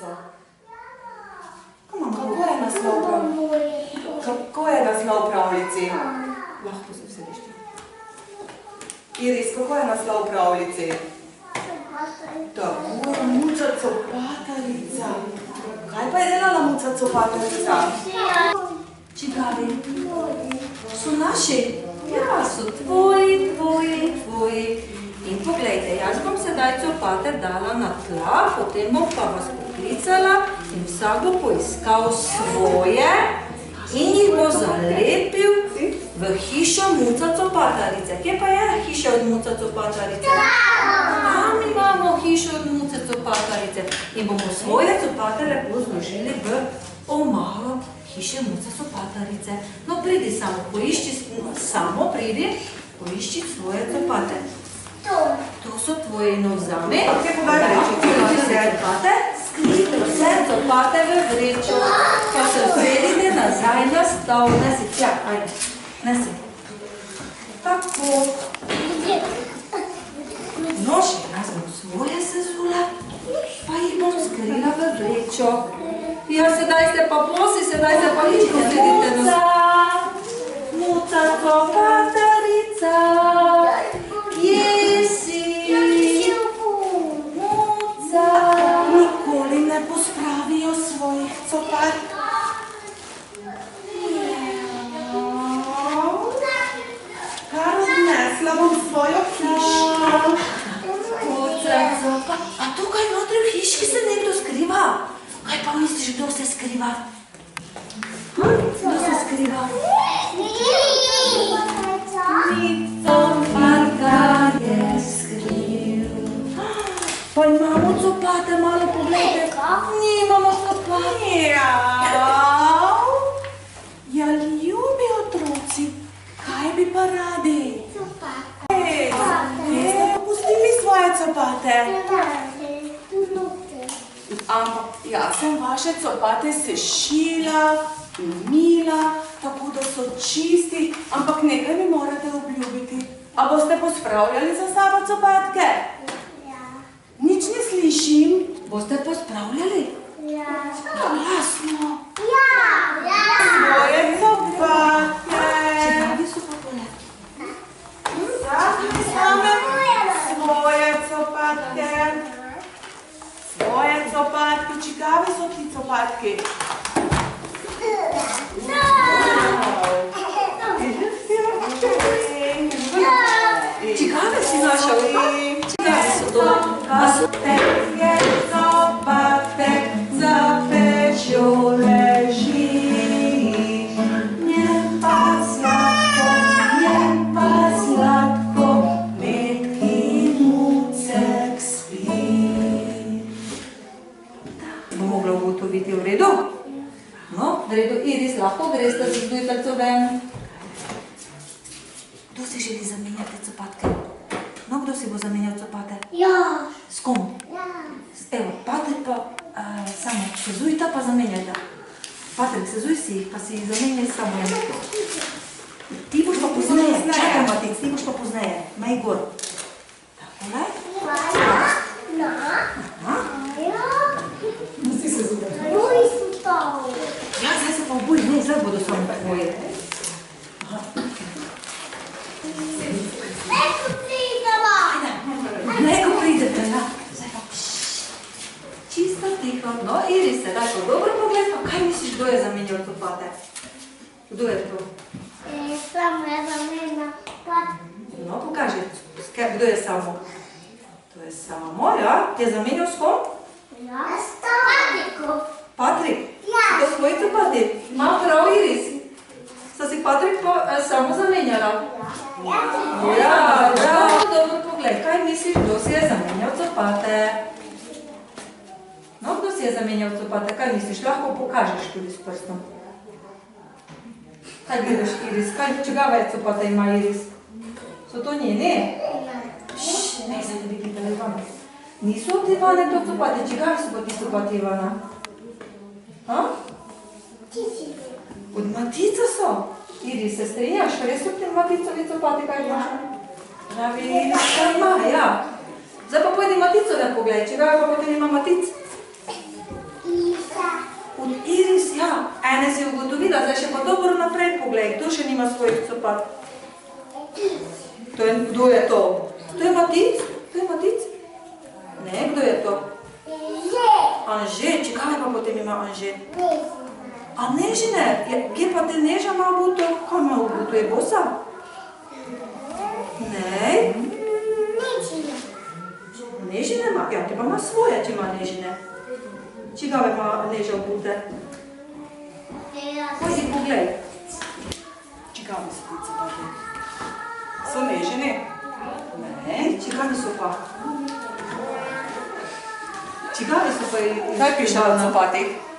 pravljico. Kako je naslov pravljici? Lahko se vsediš ti. Iris, kako je naslov pravljici? Tako je Muca Copatarica. Kaj pa je delala Muca Copatarica? Čigavi? So naši? Ja, so tvoji. In poglejte, jaz bom sedaj copate dala na tla, potem bom pa vas poklicala in vsak bo poiskal svoje in jih bo zalepil v hišo Muca Copatarice. Kje pa je hiša od Muca Copatarice? Tam imamo hišo od Muca Copatarice in bomo svoje copate lepo zložili v omaro hiše Muca Copatarice. No, pridi samo, poišči svoje copate. To so tvoji novzami. Skrite vse copate v vrečo, pa se vzredite nazaj na stol. Nesi, tja, ajde, nesi. Tako. No, še jaz bom svoje sezula, pa jih bom skrila v vrečo. Ja, sedaj ste pa posi, sedaj se pa nič ne sledite. Muca Copatarica, kje si? Muca. Nikoli ne pospravijo svojih copat. Kar odnesla bom svojo hiško. Muca Copa. A tukaj notri v hiški se nekdo skriva? Kaj pa misliš, kdo se skriva? Kdo se skriva? Copata je skril. Pa imamo copate, malo pogledajte. Nimamo copate. Ja, ljubi otroci, kaj bi pa radi? Copate. Kje ste popustili svoje copate? Ampak jaz sem vaše copate sešila in mila, tako da so čisti, ampak nekaj mi morate obljubiti. A boste pospravljali za sabo copatke? Ja. Nič ne slišim. Boste pospravljali? Ja. Glasno. Ja. Svoje copatke. Čigavi so pa tole? Svoje copatke. Svoje copatke. Čigavi so ti copatki? Čigave si našel? Čigave so to? Copate, copate, za pečjo leži. Njem pa sladko, metki Mucek spi. Bo mogla ugotoviti v redu? No, v redu, Iris, lahko greste z dujtelco ven. Kdo si želi zamenjati copatke? No, kdo si bo zamenjal copate? Ja. S kom? Ja. Evo, Patrik pa samo sezujta pa zamenjajta. Patrik, sezuj si jih, pa si jih zamenjaj samo eno. Ti boš pa pozneje. Čakaj, Matic, ti boš pa pozneje. Maj gor. Takole. Ja. No si sezujta. Ja, zdaj se pa obuj, ne, zdaj bodo samo tvoje. Neko pridete, ja. Zdaj pa čisto tiho. No, Iris, sedaj pa dobro pogled, pa kaj misliš, kdo je zamenjal copate? Kdo je to? Samo je zamenjal copate. No, pokaži, kdo je Samo? To je Samo, ja. Ti je zamenjal s kom? Ja, s Patrikom. Patrik? Ja. To svoji copati? Ima prav, Iris? Sta si Patrik pa Samo zamenjala? Ja, dobro pogled. Kaj misliš, kdo si je zamenjal copate? No, kdo si je zamenjal copate? Kaj misliš? Lahko pokažeš tudi s prstom. Kaj gledaš, Iris? Čigava je copate ima Iris? So to njeni? Ne, zdaj ne bi gledala Ivana. Niso od Ivane to copate? Čigavi so pa ti copate Ivana? Od Matica so? Iris, se strinjaš? Res so ti Maticovi copati, kaj imaš? Pravi, Iris, kaj ima, ja. Zdaj pa pojdi Maticove pogled, čigave pa potem ima Matic? Ja, ene si ugotovila, zdaj še pa dobro naprej poglej, kdo še nima svojih copat? Kdo je to? To je Matic? To je Matic? Ne, kdo je to? Anže, čekaj pa potem ima Anže? A Nežine, kje pa te Neža ima obuto? Kaj ima obuto, je bosa? Ne? Nežine ima, ja, te pa ima svoje, če ima Nežine. Čigave ima Neža obute? Pojdi poglej. Čigave so ti copati? So Nežine? Ne, čigave so pa? Čigave so pa? Kaj piše na copatih?